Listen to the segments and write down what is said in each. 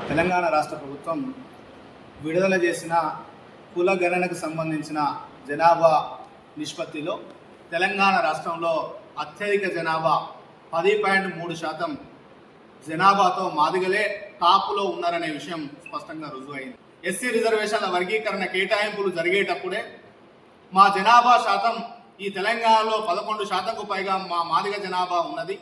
తెలంగాణ రాష్ట్ర ప్రభుత్వం విడుదల చేసిన కుల గణనకు సంబంధించిన జనాభా నిష్పత్తిలో తెలంగాణ రాష్ట్రంలో అత్యధిక జనాభా 10.3% జనాభాతో మాదిగలే టాపులో ఉన్నారనే విషయం స్పష్టంగా రుజువైంది. ఎస్సీ రిజర్వేషన్ల వర్గీకరణ కేటాయింపులు జరిగేటప్పుడే మా జనాభా శాతం ఈ తెలంగాణలో 11%కు పైగా మా మాదిగ జనాభా ఉన్నది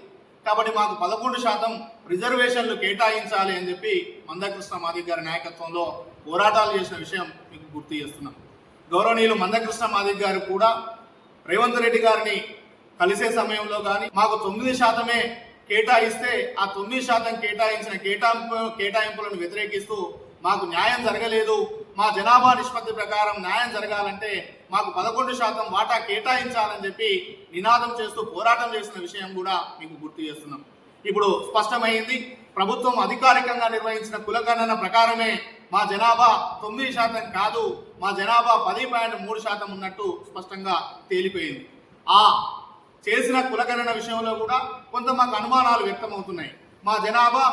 కాబట్టి మాకు 11% రిజర్వేషన్లు కేటాయించాలి అని చెప్పి మందకృష్ణ మాదిగ గారి నాయకత్వంలో పోరాటాలు చేసిన విషయం మీకు గుర్తు చేస్తున్నాం. గౌరవనీయులు మందకృష్ణ మాదిగ గారు కూడా రేవంత్ రెడ్డి గారిని కలిసే సమయంలో కానీ మాకు 9% కేటాయిస్తే ఆ 9% కేటాయించిన కేటాయింపులను వ్యతిరేకిస్తూ మాకు న్యాయం జరగలేదు, మా జనాభా నిష్పత్తి ప్రకారం న్యాయం జరగాలంటే మాకు 11% వాటా కేటాయించాలని చెప్పి నినాదం చేస్తూ పోరాటం చేసిన విషయం కూడా మీకు గుర్తు చేస్తున్నాం. ఇప్పుడు స్పష్టమైంది, ప్రభుత్వం అధికారికంగా నిర్వహించిన కులగణన ప్రకారమే మా జనాభా 9% కాదు, మా జనాభా 10.3% ఉన్నట్టు స్పష్టంగా తేలిపోయింది. ఆ చేసిన కులగణన విషయంలో కూడా కొంత మాకు అనుమానాలు వ్యక్తమవుతున్నాయి. మా జనాభా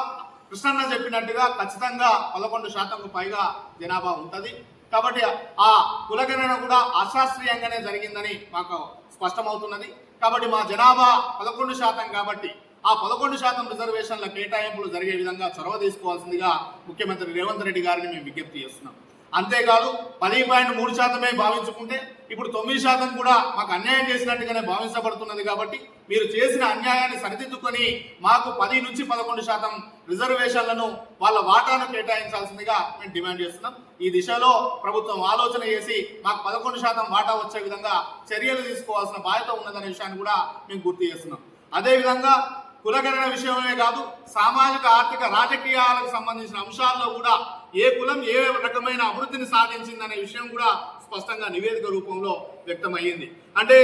కృష్ణన్న చెప్పినట్టుగా ఖచ్చితంగా 11%కు పైగా జనాభా ఉంటుంది కాబట్టి ఆ కులగణన కూడా అశాస్త్రీయంగానే జరిగిందని మాకు స్పష్టమవుతున్నది. కాబట్టి మా జనాభా 11% కాబట్టి ఆ 11% రిజర్వేషన్ల కేటాయింపులు జరిగే విధంగా చొరవ తీసుకోవాల్సిందిగా ముఖ్యమంత్రి రేవంత్ రెడ్డి గారిని మేము విజ్ఞప్తి చేస్తున్నాం. అంతేకాదు 10.3% భావించుకుంటే ఇప్పుడు 9% కూడా మాకు అన్యాయం చేసినట్టుగానే భావించబడుతున్నది కాబట్టి మీరు చేసిన అన్యాయాన్ని సరిదిద్దుకొని మాకు 10 నుంచి 11% రిజర్వేషన్లను వాళ్ళ వాటాను కేటాయించాల్సిందిగా మేము డిమాండ్ చేస్తున్నాం. ఈ దిశలో ప్రభుత్వం ఆలోచన చేసి మాకు 11% వాటా వచ్చే విధంగా చర్యలు తీసుకోవాల్సిన బాధ్యత ఉన్నదనే విషయాన్ని కూడా మేము గుర్తు చేస్తున్నాం. అదేవిధంగా కులగణన విషయమే కాదు, సామాజిక ఆర్థిక రాజకీయాలకు సంబంధించిన అంశాల్లో కూడా ఏ కులం ఏ రకమైన అభివృద్ధిని సాధించిందనే విషయం కూడా స్పష్టంగా నివేదిక రూపంలో వ్యక్తమయ్యింది. అంటే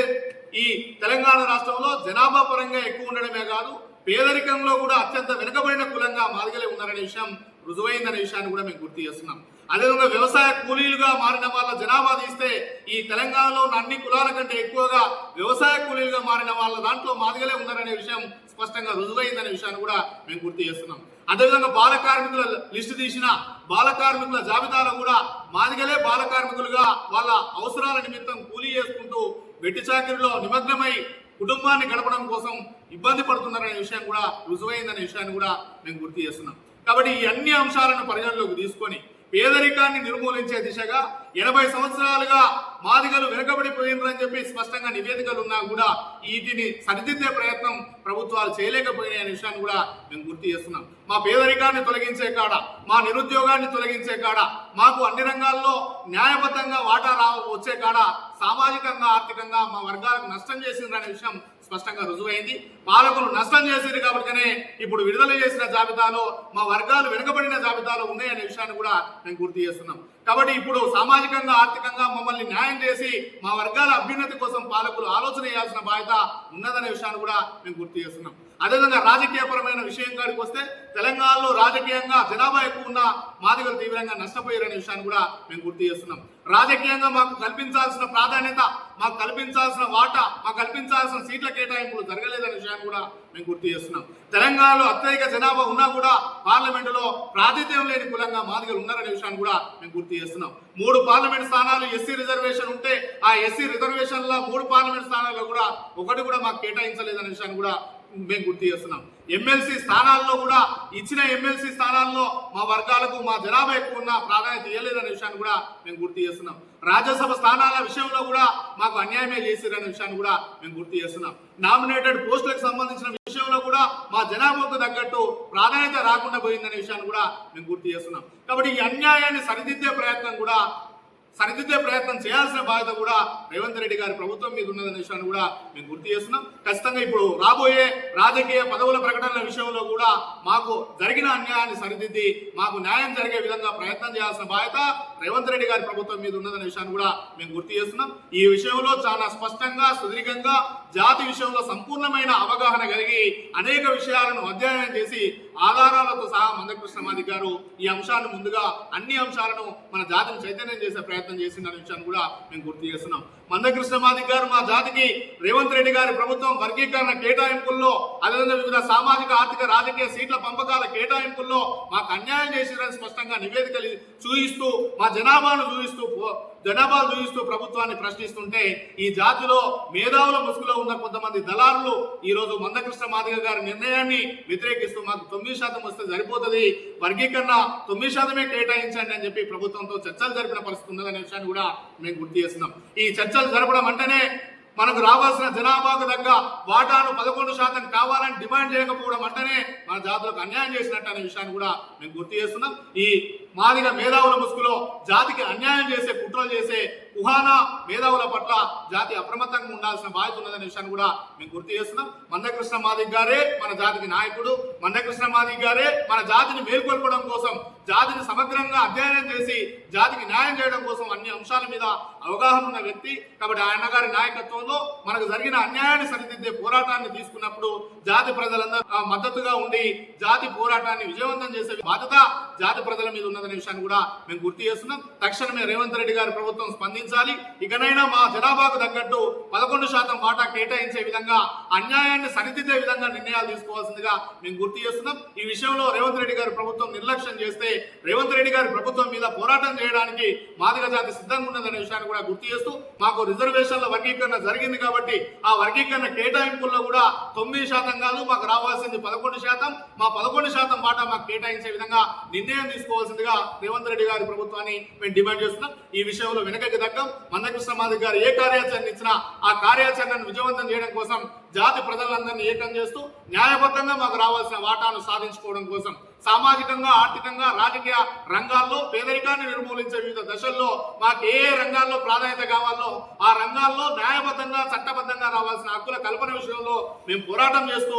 ఈ తెలంగాణ రాష్ట్రంలో జనాభా పరంగా ఎక్కువ ఉండడమే కాదు, పేదరికంలో కూడా అత్యంత వెనుకబడిన కులంగా మాదిగలే ఉన్నారనే విషయం రుజువైందనే విషయాన్ని కూడా మేము గుర్తు చేస్తున్నాం. అదేవిధంగా వ్యవసాయ కూలీలుగా మారిన వాళ్ళ జనాభా తీస్తే ఈ తెలంగాణలో ఉన్న అన్ని కులాల కంటే ఎక్కువగా వ్యవసాయ కూలీలుగా మారిన వాళ్ళ దాంట్లో మాదిగలే ఉన్నారనే విషయం స్పష్టంగా రుజువైందనే విషయాన్ని కూడా మేము గుర్తు చేస్తున్నాం. అదేవిధంగా బాల కార్మికుల లిస్టు తీసిన బాల కార్మికుల జాబితాలో కూడా మాదిగలే బాల కార్మికులుగా వాళ్ళ అవసరాల నిమిత్తం కూలీ చేసుకుంటూ వెట్టి చాకిరిలో నిమగ్నమై కుటుంబాన్ని గడపడం కోసం ఇబ్బంది పడుతున్నారనే విషయం కూడా రుజువైందనే విషయాన్ని కూడా మేము గుర్తు చేస్తున్నాం. కాబట్టి ఈ అన్ని అంశాలను పరిగణలోకి తీసుకొని పేదరికాన్ని నిర్మూలించే దిశగా 80 సంవత్సరాలుగా మాదిగలు వెనుకబడిపోయినరని చెప్పి స్పష్టంగా నివేదికలు ఉన్నా కూడా వీటిని సరిదిద్దే ప్రయత్నం ప్రభుత్వాలు చేయలేకపోయినాయనే విషయాన్ని కూడా మేము గుర్తు చేస్తున్నాం. మా పేదరికాన్ని తొలగించే కాడ, మా నిరుద్యోగాన్ని తొలగించే కాడ, మాకు అన్ని రంగాల్లో న్యాయబద్ధంగా వాటా వచ్చే కాడ సామాజికంగా ఆర్థికంగా మా వర్గాలకు నష్టం చేసిందనే విషయం స్పష్టంగా రుజువైంది. పాలకులు నష్టం చేసింది కాబట్టినే ఇప్పుడు విడుదల చేసిన జాబితాలో మా వర్గాలు వెనుకబడిన జాబితాలో ఉన్నాయనే విషయాన్ని కూడా మేము గుర్తు చేస్తున్నాం. కాబట్టి ఇప్పుడు సామాజికంగా ఆర్థికంగా మమ్మల్ని న్యాయం చేసి మా వర్గాల అభ్యున్నతి కోసం పాలకులు ఆలోచన చేయాల్సిన బాధ్యత ఉన్నదనే విషయాన్ని కూడా మేము గుర్తు చేస్తున్నాం. అదేవిధంగా రాజకీయపరమైన విషయం కాడికి వస్తే తెలంగాణలో రాజకీయంగా జనాభా ఎక్కువ ఉన్న మాదిగలు తీవ్రంగా నష్టపోయారనే విషయాన్ని కూడా మేము గుర్తు చేస్తున్నాం. రాజకీయంగా మాకు కల్పించాల్సిన ప్రాధాన్యత, మాకు కల్పించాల్సిన వాటా, మాకు కల్పించాల్సిన సీట్ల కేటాయింపులు జరగలేదనే విషయాన్ని కూడా మేము గుర్తు చేస్తున్నాం. తెలంగాణలో అత్యధిక జనాభా ఉన్నా కూడా పార్లమెంటులో ప్రాతినిధ్యం లేని కులంగా మాదిగలు ఉన్నారనే విషయాన్ని కూడా మేము గుర్తు చేస్తున్నాం. 3 పార్లమెంట్ స్థానాలు ఎస్సీ రిజర్వేషన్ ఉంటే ఆ ఎస్సీ రిజర్వేషన్ల 3 పార్లమెంట్ స్థానాల్లో కూడా ఒకటి కూడా మాకు కేటాయించలేదనే విషయాన్ని కూడా మేము గుర్తు చేస్తున్నాం. ఎమ్మెల్సీ స్థానాల్లో కూడా ఇచ్చిన ఎమ్మెల్సీ స్థానాల్లో మా వర్గాలకు మా జనాభా ఎక్కువ ఉన్న ప్రాధాన్యత ఇవ్వలేదనే విషయాన్ని కూడా మేము గుర్తు చేస్తున్నాం. రాజ్యసభ స్థానాల విషయంలో కూడా మాకు అన్యాయమే చేసిరనే విషయాన్ని కూడా మేము గుర్తు చేస్తున్నాం. నామినేటెడ్ పోస్టులకు సంబంధించిన విషయంలో కూడా మా జనాభాకు తగ్గట్టు ప్రాధాన్యత రాకుండా పోయిందనే విషయాన్ని కూడా మేము గుర్తు చేస్తున్నాం. కాబట్టి ఈ అన్యాయాన్ని సరిదిద్దే ప్రయత్నం చేయాల్సిన బాధ్యత కూడా రేవంత్ రెడ్డి గారి ప్రభుత్వం మీద ఉన్నదనే విషయాన్ని కూడా మేము గుర్తు చేస్తున్నాం. ఖచ్చితంగా ఇప్పుడు రాబోయే రాజకీయ పదవుల ప్రకటనల విషయంలో కూడా మాకు జరిగిన అన్యాయాన్ని సరిదిద్ది మాకు న్యాయం జరిగే విధంగా ప్రయత్నం చేయాల్సిన బాధ్యత రేవంత్ రెడ్డి గారి ప్రభుత్వం మీద ఉన్నదనే విషయాన్ని కూడా మేము గుర్తు చేస్తున్నాం. ఈ విషయంలో చాలా స్పష్టంగా సుదీర్ఘంగా జాతి విషయంలో సంపూర్ణమైన అవగాహన కలిగి అనేక విషయాలను అధ్యయనం చేసి ఆధారాలతో సహా మందకృష్ణ మాదిగ గారు ఈ అంశాన్ని ముందుగా అన్ని అంశాలను మన జాతిని చైతన్యం చేసే ప్రయత్నం చేసిందనే విషయాన్ని కూడా మేము గుర్తు చేస్తున్నాం. మందకృష్ణ మాదిగ గారు మా జాతికి రేవంత్ రెడ్డి గారి ప్రభుత్వం వర్గీకరణ కేటాయింపుల్లో అదేవిధంగా వివిధ సామాజిక ఆర్థిక రాజకీయ సీట్ల పంపకాల కేటాయింపుల్లో మాకు అన్యాయం చేసిరని స్పష్టంగా నివేదికలు చూయిస్తూ మా జనాభాను చూయిస్తూ ప్రభుత్వాన్ని ప్రశ్నిస్తుంటే ఈ జాతిలో మేధావుల ముసుగులో ఉన్న కొంతమంది దళారులు ఈ రోజు మందకృష్ణ మాదిగ గారి నిర్ణయాన్ని వ్యతిరేకిస్తూ మాకు 9% వస్తే సరిపోతుంది, వర్గీకరణ 9% కేటాయించండి అని చెప్పి ప్రభుత్వంతో చర్చలు జరిపిన పరిస్థితి ఉన్నదనే విషయాన్ని కూడా మేము గుర్తు చేస్తున్నాం. ఈ చర్చలు జరపడం అంటేనే మనకు రావాల్సిన జనాభాకు తగ్గ వాటాను 11% కావాలని డిమాండ్ చేయకపోవడం అంటేనే మన జాతులకు అన్యాయం చేసినట్టు అనే విషయాన్ని కూడా మేము గుర్తు చేస్తున్నాం. ఈ మాదిగ మేధావుల ముసుగులో జాతికి అన్యాయం చేసే కుట్రలు చేసే కుహానా మేధావుల పట్ల జాతి అప్రమత్తంగా ఉండాల్సిన బాధ్యత ఉన్నదనే విషయాన్ని కూడా మేము గుర్తు చేస్తున్నాం. మందకృష్ణ మాదిగ గారే మన జాతికి నాయకుడు, మందకృష్ణ మాదిగ గారే మన జాతిని మేల్కొల్పడం కోసం, జాతిని సమగ్రంగా అధ్యయనం చేసి జాతికి న్యాయం చేయడం కోసం అన్ని అంశాల మీద అవగాహన ఉన్న వ్యక్తి. కాబట్టి ఆయన గారి నాయకత్వంలో మనకు జరిగిన అన్యాయాన్ని సరిదిద్దే పోరాటాన్ని తీసుకున్నప్పుడు జాతి ప్రజలందరూ మద్దతుగా ఉండి జాతి పోరాటాన్ని విజయవంతం చేసే బాధ్యత జాతి ప్రజల మీద ఉన్నదనే విషయాన్ని కూడా మేము గుర్తు చేస్తున్నాం. తక్షణమే రేవంత్ రెడ్డి గారి ప్రభుత్వం స్పందించాలి. ఇకనైనా మా జనాభాకు తగ్గట్టు 11% వాటా కేటాయించే విధంగా, అన్యాయాన్ని సరిదిద్దే విధంగా నిర్ణయాలు తీసుకోవాల్సిందిగా మేము గుర్తు చేస్తున్నాం. ఈ విషయంలో రేవంత్ రెడ్డి గారి ప్రభుత్వం నిర్లక్ష్యం చేస్తే రేవంత్ రెడ్డి గారి ప్రభుత్వం మీద పోరాటం చేయడానికి మాదిగ జాతి సిద్ధంగా ఉన్నదనే విషయాన్ని కూడా గుర్తు చేస్తూ, మాకు రిజర్వేషన్ల వర్గీకరణ జరిగింది కాబట్టి ఆ వర్గీకరణ కేటాయింపుల్లో కూడా 9% కాదు, మాకు రావాల్సింది 11%. మా 11% వాటా మాకు కేటాయించే విధంగా నిర్ణయం తీసుకోవాల్సిందిగా రేవంత్ రెడ్డి గారి ప్రభుత్వాన్ని మేము డిమాండ్ చేస్తున్నాం. ఈ విషయంలో వెనకకి తగ్గం. మందకృష్ణ మాదిగ గారు ఏ కార్యాచరణ ఇచ్చినా ఆ కార్యాచరణను విజయవంతం చేయడం కోసం జాతి ప్రజలందరినీ ఏకం చేస్తూ న్యాయబద్ధంగా మాకు రావాల్సిన వాటాను సాధించుకోవడం కోసం సామాజికంగా, ఆర్థికంగా, రాజకీయ రంగాల్లో పేదరికాన్ని నిర్మూలించే వివిధ దశల్లో మాకు ఏ రంగాల్లో ప్రాధాన్యత కావాలో ఆ రంగాల్లో న్యాయబద్ధంగా, చట్టబద్ధంగా రావాల్సిన హక్కుల కల్పన విషయంలో మేము పోరాటం చేస్తూ